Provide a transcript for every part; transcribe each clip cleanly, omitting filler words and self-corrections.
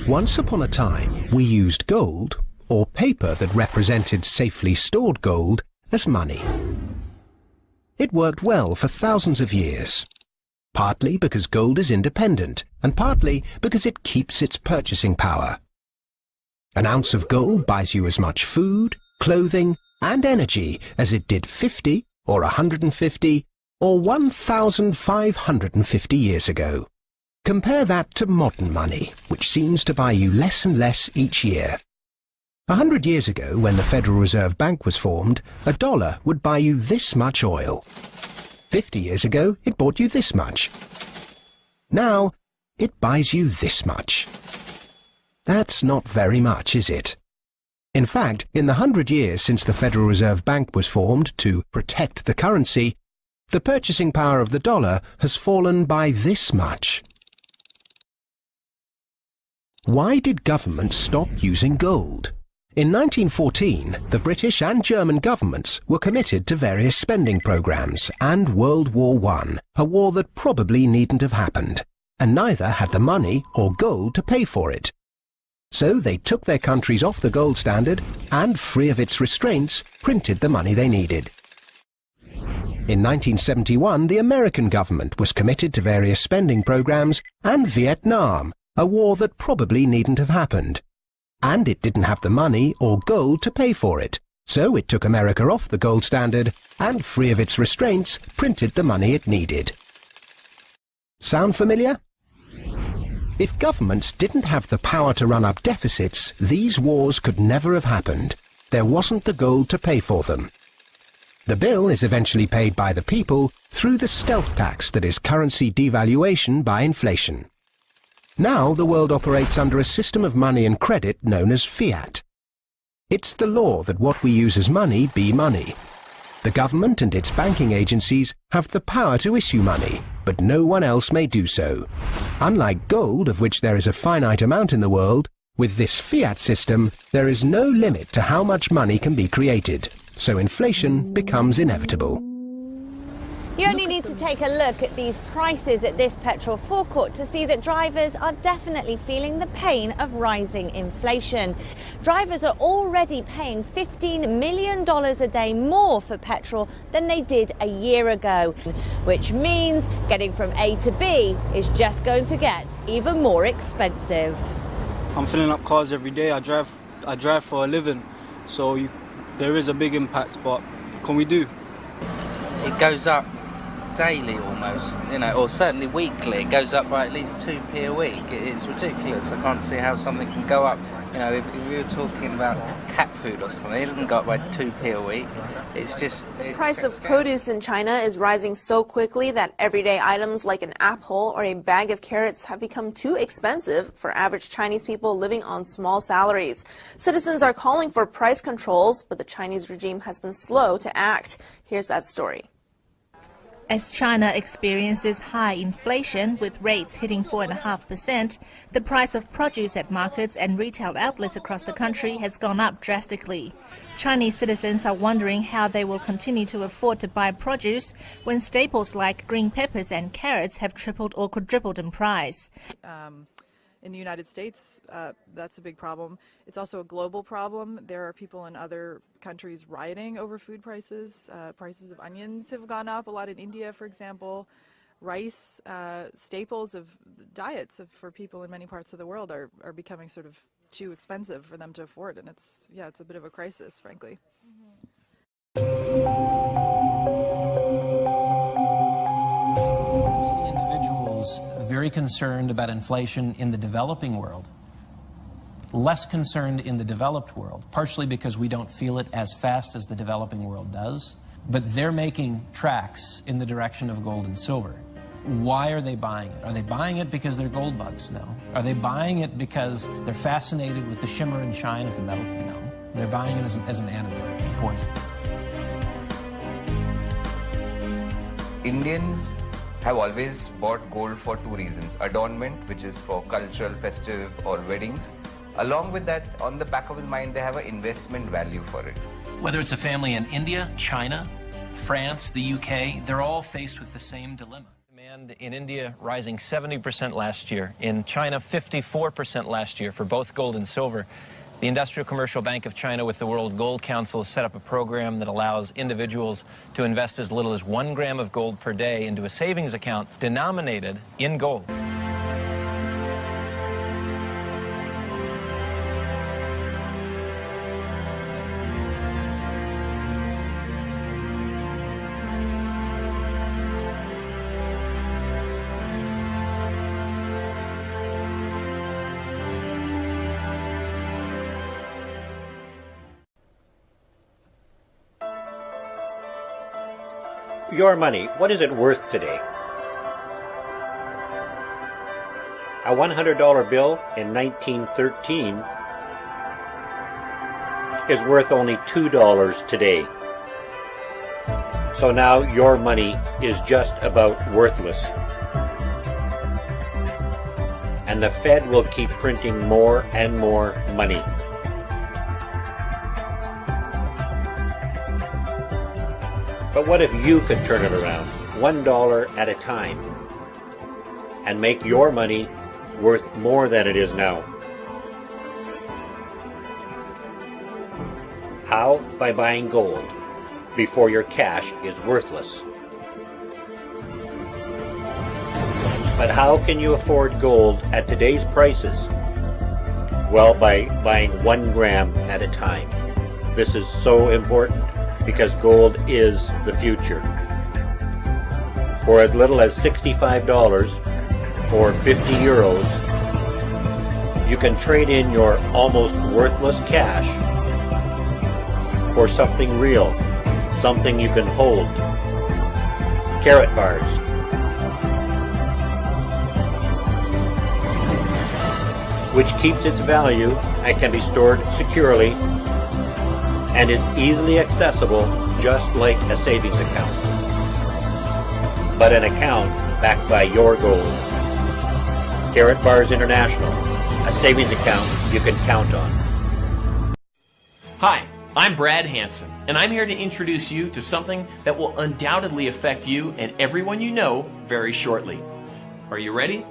Once upon a time, we used gold, or paper that represented safely stored gold, as money. It worked well for thousands of years, partly because gold is independent, and partly because it keeps its purchasing power. An ounce of gold buys you as much food, clothing, and energy as it did 50, or 150, or 1,550 years ago. Compare that to modern money, which seems to buy you less and less each year. 100 years ago, when the Federal Reserve Bank was formed, a dollar would buy you this much oil. 50 years ago, it bought you this much. Now, it buys you this much. That's not very much, is it? In fact, in the 100 years since the Federal Reserve Bank was formed to protect the currency, the purchasing power of the dollar has fallen by this much. Why did governments stop using gold? In 1914, the British and German governments were committed to various spending programs and World War I, a war that probably needn't have happened, and neither had the money or gold to pay for it. So they took their countries off the gold standard and, free of its restraints, printed the money they needed. In 1971, the American government was committed to various spending programs and Vietnam, a war that probably needn't have happened. And it didn't have the money or gold to pay for it, so it took America off the gold standard and, free of its restraints, printed the money it needed. Sound familiar? If governments didn't have the power to run up deficits, these wars could never have happened. There wasn't the gold to pay for them. The bill is eventually paid by the people through the stealth tax that is currency devaluation by inflation. Now the world operates under a system of money and credit known as fiat. It's the law that what we use as money be money. The government and its banking agencies have the power to issue money, but no one else may do so. Unlike gold, of which there is a finite amount in the world, with this fiat system, there is no limit to how much money can be created, so inflation becomes inevitable. You only need to take a look at these prices at this petrol forecourt to see that drivers are definitely feeling the pain of rising inflation. Drivers are already paying $15 million a day more for petrol than they did a year ago, which means getting from A to B is just going to get even more expensive. I'm filling up cars every day. I drive for a living, so there is a big impact, but what can we do? It goes up daily almost, or certainly weekly. It goes up by at least 2p a week. It's ridiculous. I can't see how something can go up. If we were talking about cat food or something, it doesn't go up by 2p a week. The price of produce in China is rising so quickly that everyday items like an apple or a bag of carrots have become too expensive for average Chinese people living on small salaries. Citizens are calling for price controls, but the Chinese regime has been slow to act. Here's that story. As China experiences high inflation, with rates hitting 4.5%, the price of produce at markets and retail outlets across the country has gone up drastically. Chinese citizens are wondering how they will continue to afford to buy produce when staples like green peppers and carrots have tripled or quadrupled in price. In the United States, that's a big problem. It's also a global problem. There are people in other countries rioting over food prices. Prices of onions have gone up a lot in India, for example. Rice, staples of diets for people in many parts of the world are becoming sort of too expensive for them to afford, and it's a bit of a crisis, frankly. Very concerned about inflation in the developing world, less concerned in the developed world, partially because we don't feel it as fast as the developing world does, but they're making tracks in the direction of gold and silver. Why are they buying it? Are they buying it because they're gold bugs? No. Are they buying it because they're fascinated with the shimmer and shine of the metal? No. They're buying it as an antidote to poison. Indians have always bought gold for two reasons: adornment, which is for cultural, festive or weddings. Along with that, on the back of the mind, they have an investment value for it. Whether it's a family in India, China, France, the UK, they're all faced with the same dilemma. Demand in India rising 70% last year. In China, 54% last year for both gold and silver. The Industrial Commercial Bank of China with the World Gold Council has set up a program that allows individuals to invest as little as 1 gram of gold per day into a savings account denominated in gold. Your money, what is it worth today? A $100 bill in 1913 is worth only $2 today. So now your money is just about worthless. And the Fed will keep printing more and more money. But what if you could turn it around, $1 at a time, and make your money worth more than it is now? How? By buying gold before your cash is worthless. But how can you afford gold at today's prices? Well, by buying 1 gram at a time. This is so important, because gold is the future. For as little as $65 or 50 euros, you can trade in your almost worthless cash for something real, something you can hold. KARATBARS. Which keeps its value and can be stored securely and is easily accessible, just like a savings account. But an account backed by your gold. KARATBARS International, a savings account you can count on. Hi, I'm Brad Hansen, and I'm here to introduce you to something that will undoubtedly affect you and everyone you know very shortly. Are you ready?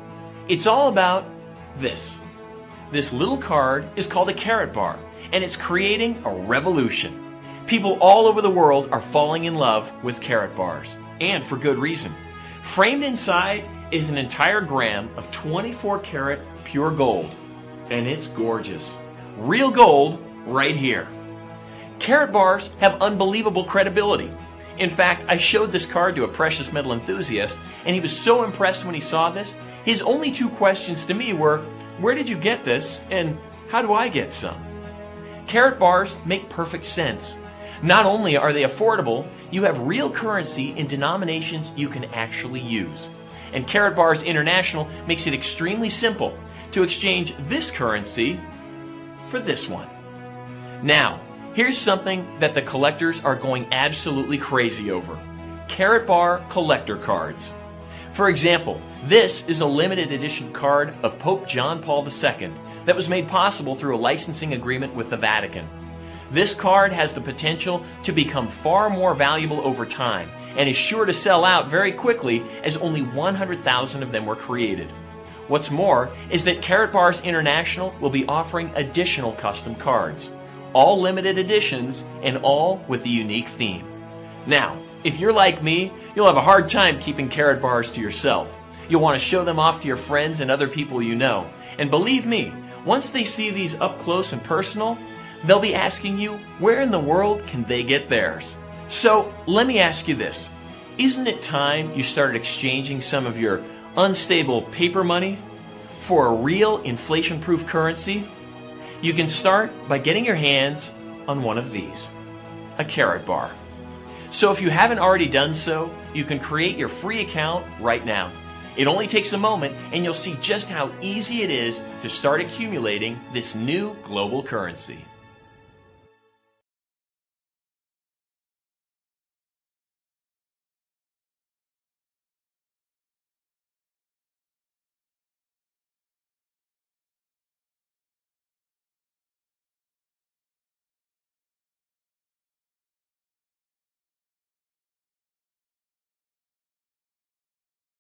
It's all about this. This little card is called a KARATBAR, and it's creating a revolution. People all over the world are falling in love with KARATBARS, and for good reason. Framed inside is an entire gram of 24-karat pure gold, and it's gorgeous. Real gold right here. KARATBARS have unbelievable credibility. In fact, I showed this card to a precious metal enthusiast, and he was so impressed when he saw this. His only 2 questions to me were, where did you get this, and how do I get some? KARATBARS make perfect sense. Not only are they affordable, you have real currency in denominations you can actually use. And KARATBARS International makes it extremely simple to exchange this currency for this one. Now, here's something that the collectors are going absolutely crazy over. KARATBAR collector cards. For example, this is a limited edition card of Pope John Paul II that was made possible through a licensing agreement with the Vatican. This card has the potential to become far more valuable over time and is sure to sell out very quickly, as only 100,000 of them were created. What's more is that KARATBARS International will be offering additional custom cards, all limited editions and all with a unique theme. Now, if you're like me, you'll have a hard time keeping KARATBARS to yourself. You'll want to show them off to your friends and other people you know. And believe me, once they see these up close and personal, they'll be asking you, where in the world can they get theirs? So let me ask you this. Isn't it time you started exchanging some of your unstable paper money for a real inflation-proof currency? You can start by getting your hands on one of these, a KARATBAR. So if you haven't already done so, you can create your free account right now. It only takes a moment, and you'll see just how easy it is to start accumulating this new global currency.